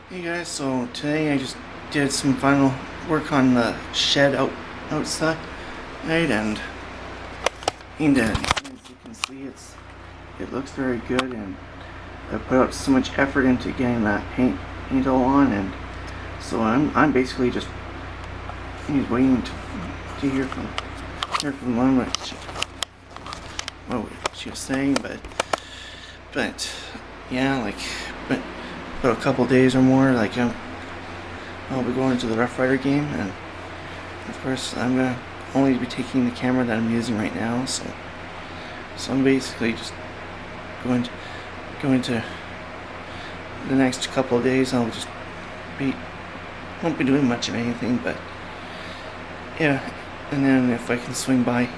Hey guys, so today I just did some final work on the shed outside, right? And as you can see, it looks very good, and I put out so much effort into getting that paint all on, and so I'm basically just waiting to hear from Lynn what she was saying, but yeah, but about a couple days or more, I'll be going to the Rough Rider game, and of course I'm gonna only be taking the camera that I'm using right now, so I'm basically just going to going to the next couple of days. Be won't be doing much of anything, but yeah, and then if I can swing by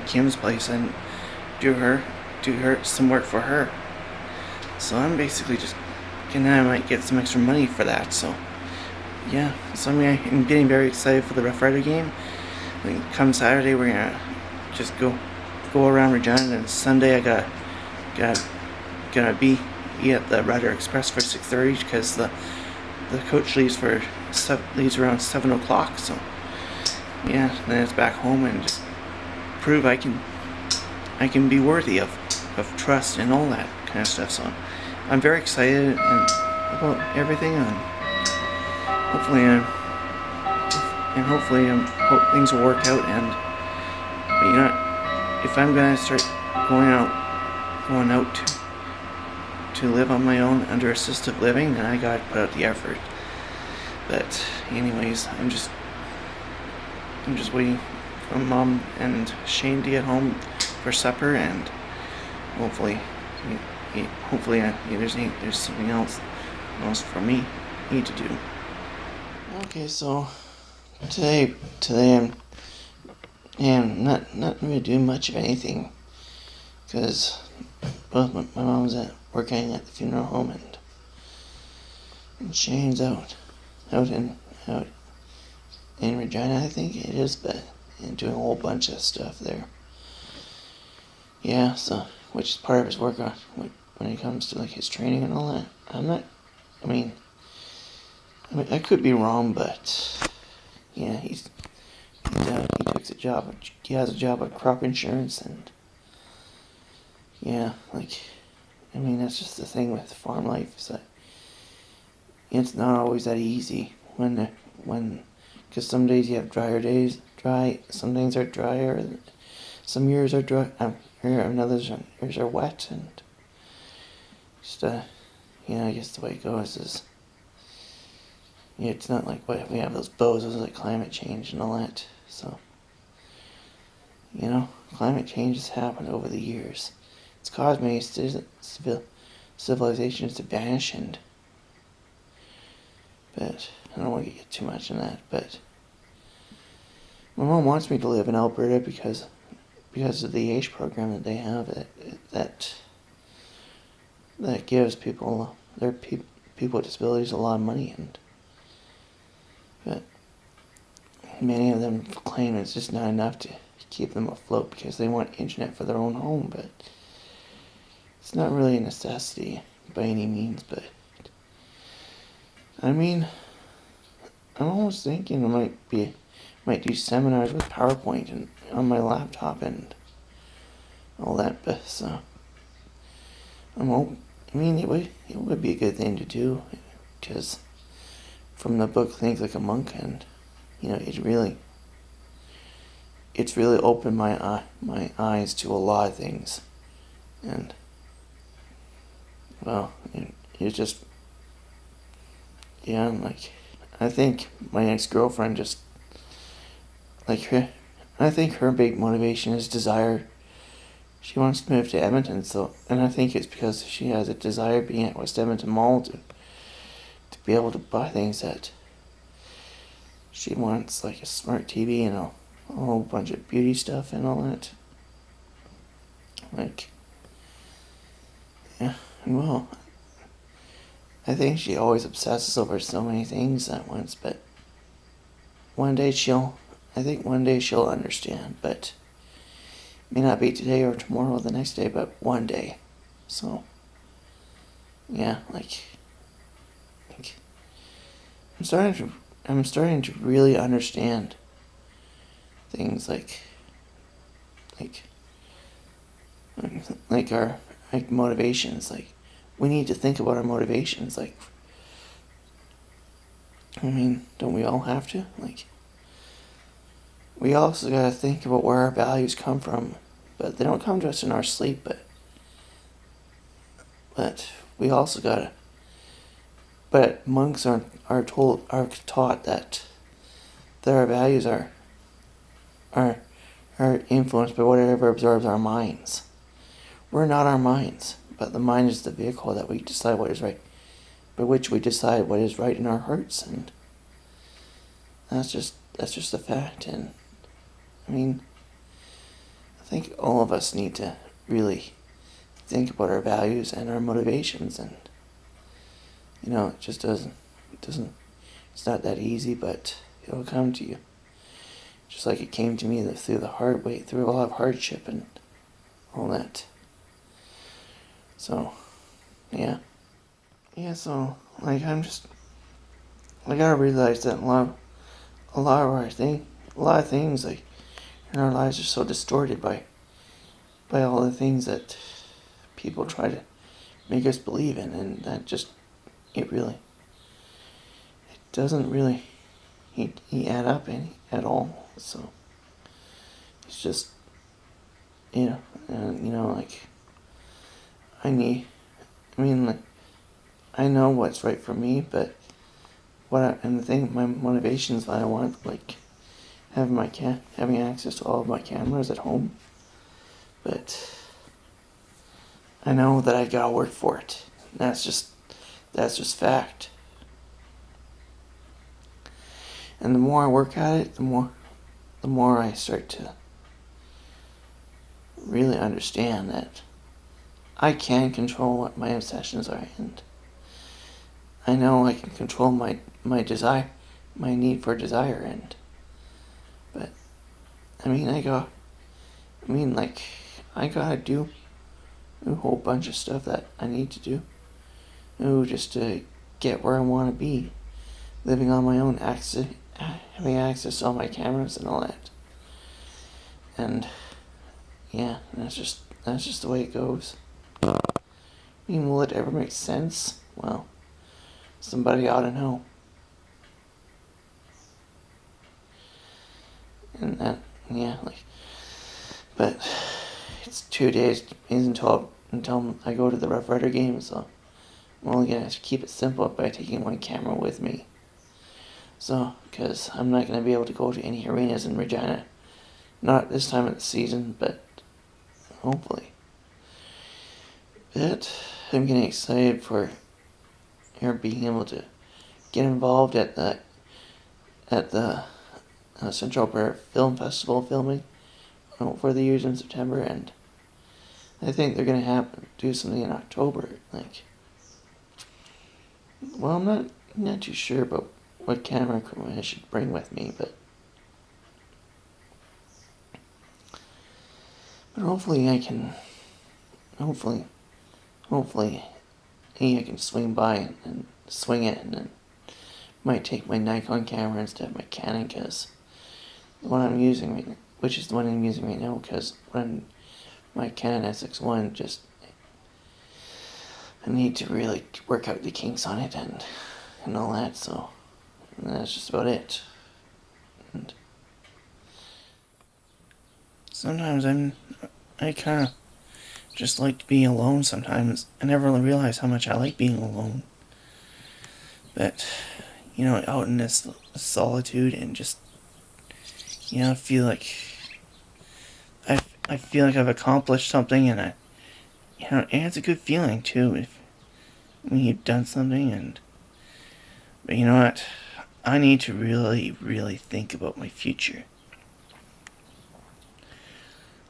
Kim's place and do her some work for her. So I'm basically just and I might get some extra money for that. So yeah, so I'm getting very excited for the Rough Rider game. Come Saturday, we're gonna just go around Regina, and Sunday I got gonna be at the Rider Express for 6:30 because the coach leaves around 7 o'clock. So yeah, then it's back home and just prove I can be worthy of trust and all that kind of stuff. So I'm very excited about everything, and hopefully hope things will work out. But if I'm gonna start going out to live on my own under assisted living, then I gotta put out the effort. But anyways, I'm just waiting for Mom and Shane to get home for supper, and hopefully there's something else for me to do. Okay, so today I'm not really doing much of anything because both my mom's working at the funeral home, and Shane's out in Regina, I think it is, but and doing a whole bunch of stuff there. Yeah, so which is part of his work on when it comes to his training and all that. I mean, I could be wrong, but yeah, he takes a job. He has a job at crop insurance, and yeah, that's just the thing with farm life, is that it's not always that easy because some days you have some days are drier, some years are dry, and others years are wet, and just I guess the way it goes is, it's not like what we have those bozos like climate change and all that. So climate change has happened over the years. It's caused many civilizations to vanish, but I don't want to get too much in that. But my mom wants me to live in Alberta because of the AISH program that they have, that gives people with disabilities a lot of money, but many of them claim it's just not enough to keep them afloat because they want internet for their own home, but it's not really a necessity by any means. But I mean, I'm almost thinking I might do seminars with PowerPoint and on my laptop and all that. But so it would be a good thing to do, because from the book Think Like a Monk, and it's really opened my eyes to a lot of things, and well, it's just I think my ex-girlfriend just her. I think her big motivation is desire. She wants to move to Edmonton, and I think it's because she has a desire being at West Edmonton Mall to be able to buy things that she wants, like a smart TV and a whole bunch of beauty stuff and all that. Yeah, well, I think she always obsesses over so many things at once, but I think one day she'll understand, but it may not be today or tomorrow or the next day, but one day. So, yeah, I'm starting to really understand things like like our like motivations. Like we need to think about our motivations. Like I mean, don't we all have to? Like we also gotta think about where our values come from, but they don't come to us in our sleep. But we also gotta. But monks are taught that our values are are influenced by whatever absorbs our minds. We're not our minds, but the mind is the vehicle that we decide what is right, by which we decide what is right in our hearts, and that's just a fact. And I mean, I think all of us need to really think about our values and our motivations, and it just doesn't it's not that easy, but it'll come to you. Just like it came to me through the hard way, through a lot of hardship and all that. So, yeah. Yeah, so, like, I gotta realize that a lot of things, like, in our lives are so distorted by all the things that people try to make us believe in, and that just, it doesn't really, add up at all, so, it's just, like, like, I know what's right for me, but and the thing, my motivations that I want, like, having access to all of my cameras at home, but I know that I gotta work for it. That's just fact. And the more I work at it, the more I start to really understand that I can control what my obsessions are, and I know I can control my desire, my need for desire, but I mean, I gotta do a whole bunch of stuff that I need to do, just to get where I want to be, living on my own, having access to all my cameras and all that, and yeah, that's just the way it goes. I mean, will it ever make sense? Well, somebody ought to know. And that, yeah, but it's 2 days until I go to the Rough Rider game, so I'm only gonna keep it simple by taking one camera with me. So, because I'm not gonna be able to go to any arenas in Regina, not this time of the season, but hopefully. But I'm getting excited for being able to get involved at the Central Alberta Film Festival filming for the years in September, and I think they're gonna do something in October. Like, well, I'm not too sure about what camera equipment I should bring with me, but hopefully I can. Hopefully, I can swing by and swing it, and then might take my Nikon camera instead of my Canon, because the one I'm using right now, which is the one I'm using right now, because my Canon SX1 just, I need to really work out the kinks on it and all that, so that's just about it. And sometimes I kind of just like being alone sometimes. I never realize how much I like being alone. But, out in this solitude and just, feel like I feel like I've accomplished something, and and it's a good feeling too when you've done something. But you know what? I need to really, really think about my future.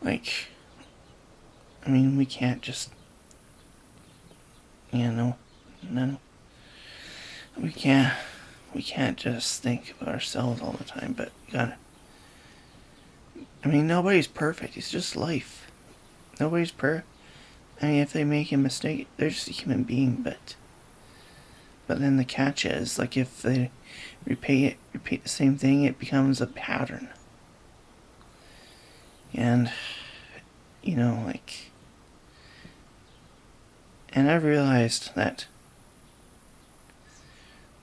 Like, I mean, we can't just, no, we can't just think about ourselves all the time. But you gotta. I mean, nobody's perfect. It's just life. I mean, if they make a mistake, they're just a human being. But but then the catch is, like, if they repeat the same thing, it becomes a pattern. And, like, and I've realized that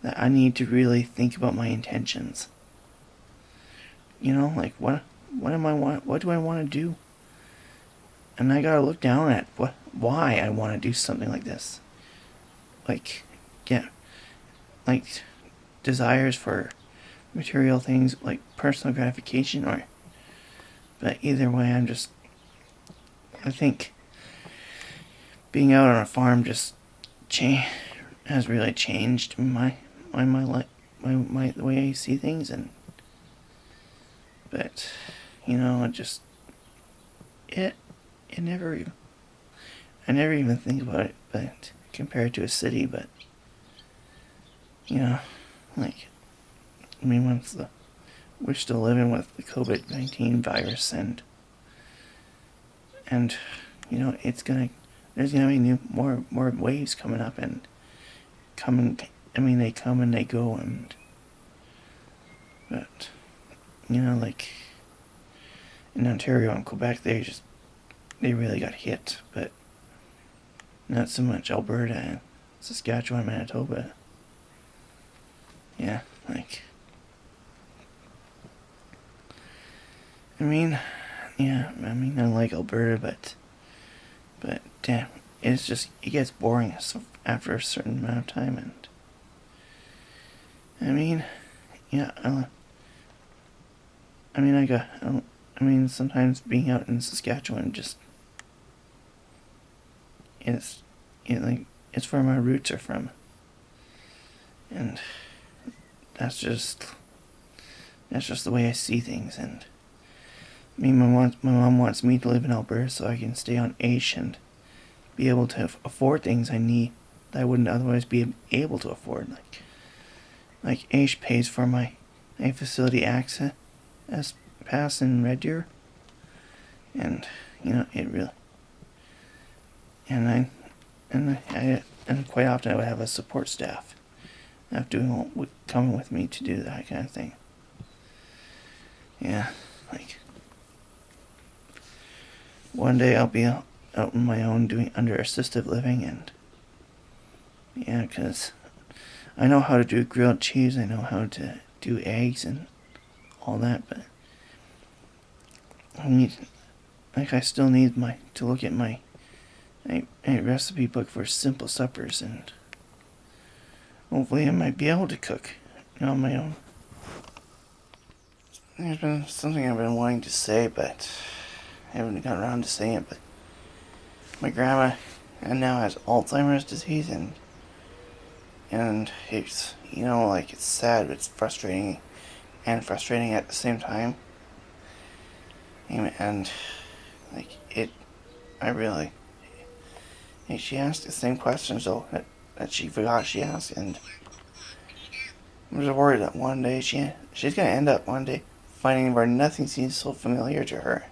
I need to really think about my intentions. Like, what do I want to do? And I gotta look down at why I want to do something like this. Like, like desires for material things, like personal gratification, but either way, I think being out on a farm just has really changed my life, the way I see things, but it never even, I never even think about it, but compared to a city, but like, I mean, we're still living with the COVID-19 virus, and there's gonna be more waves coming up, and they come and they go, but like in Ontario and Quebec, they really got hit, but not so much Alberta and Saskatchewan, Manitoba. Yeah, like, I like Alberta, but damn, it gets boring after a certain amount of time, and sometimes being out in Saskatchewan it's where my roots are from, and that's just the way I see things. And my mom wants me to live in Alberta so I can stay on AISH and be able to afford things I need that I wouldn't otherwise be able to afford. Like AISH pays for my facility access pass in Red Deer, and it really, and quite often I would have a support staff coming with me to do that kind of thing. Yeah, like, one day I'll be out on my own doing under assisted living, and because I know how to do grilled cheese, I know how to do eggs and all that, but I still need to look at my recipe book for simple suppers, and hopefully I might be able to cook on my own. There's been something I've been wanting to say, but I haven't gotten around to saying it, but my grandma now has Alzheimer's disease, and it's, like, it's sad, but it's frustrating at the same time. And like, she asked the same questions though that she forgot she asked, and I'm just worried that one day she's gonna end up one day finding where nothing seems so familiar to her,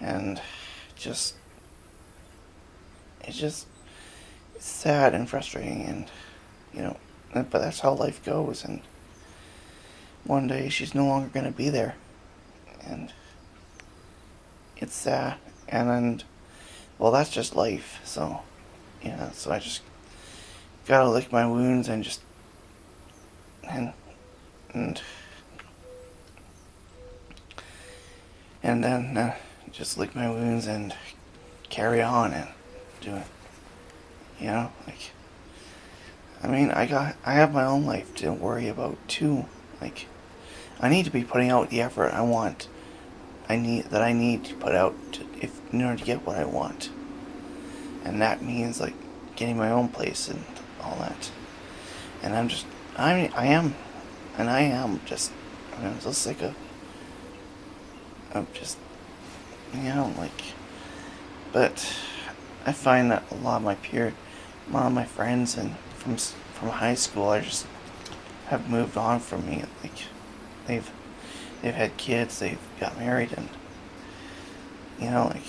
and it's sad and frustrating, and but that's how life goes, and one day she's no longer gonna be there, and it's sad, and well, that's just life. So so I just gotta lick my wounds and then just lick my wounds and carry on and do it. Like, I have my own life to worry about too. Like, I need to be putting out the effort I need to put out in order to get what I want, and that means, like, getting my own place and all that. And I'm so sick of just, like, but I find that a lot of my friends and from high school have moved on from me. Like, they've had kids, they've got married, and like,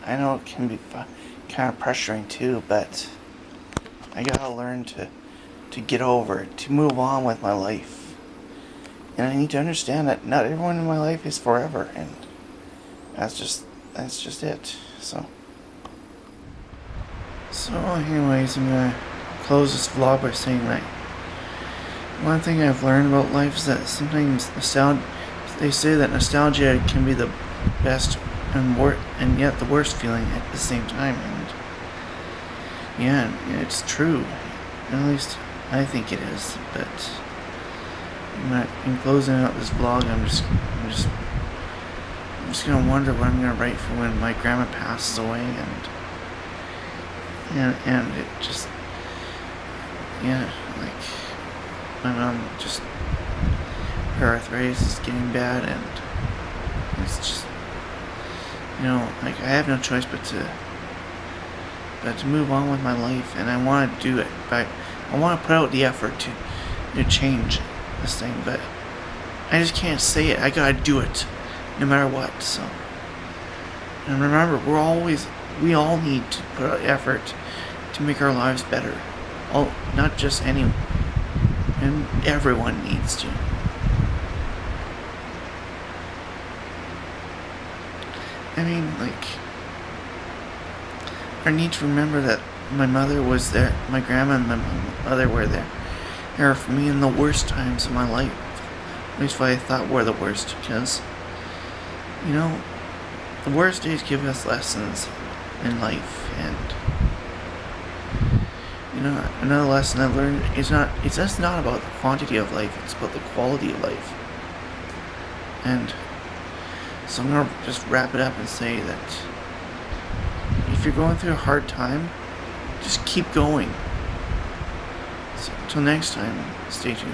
I know it can be kind of pressuring too, but I gotta learn to get over it, to move on with my life. And I need to understand that not everyone in my life is forever, and that's just it. So anyways, I'm gonna close this vlog by saying that one thing I've learned about life is that sometimes they say that nostalgia can be the best and yet the worst feeling at the same time. And yeah, it's true. At least I think it is. But in closing out this vlog, I'm just gonna wonder what I'm gonna write for when my grandma passes away, and it just, yeah, like my mom just, her arthritis is getting bad, and it's just, like I have no choice but to move on with my life, and I want to do it. But I want to put out the effort to change this thing, but I just can't say it. I gotta do it, no matter what. So, and remember, we all need to put out effort to make our lives better. Not just anyone, and everyone needs to. I mean, like, I need to remember that my mother was there, my grandma and my mother were there for me in the worst times of my life. At least what I thought were the worst, because, the worst days give us lessons in life, and, another lesson I've learned is it's just not about the quantity of life, it's about the quality of life. And so I'm going to just wrap it up and say that if you're going through a hard time, just keep going. So until next time, stay tuned.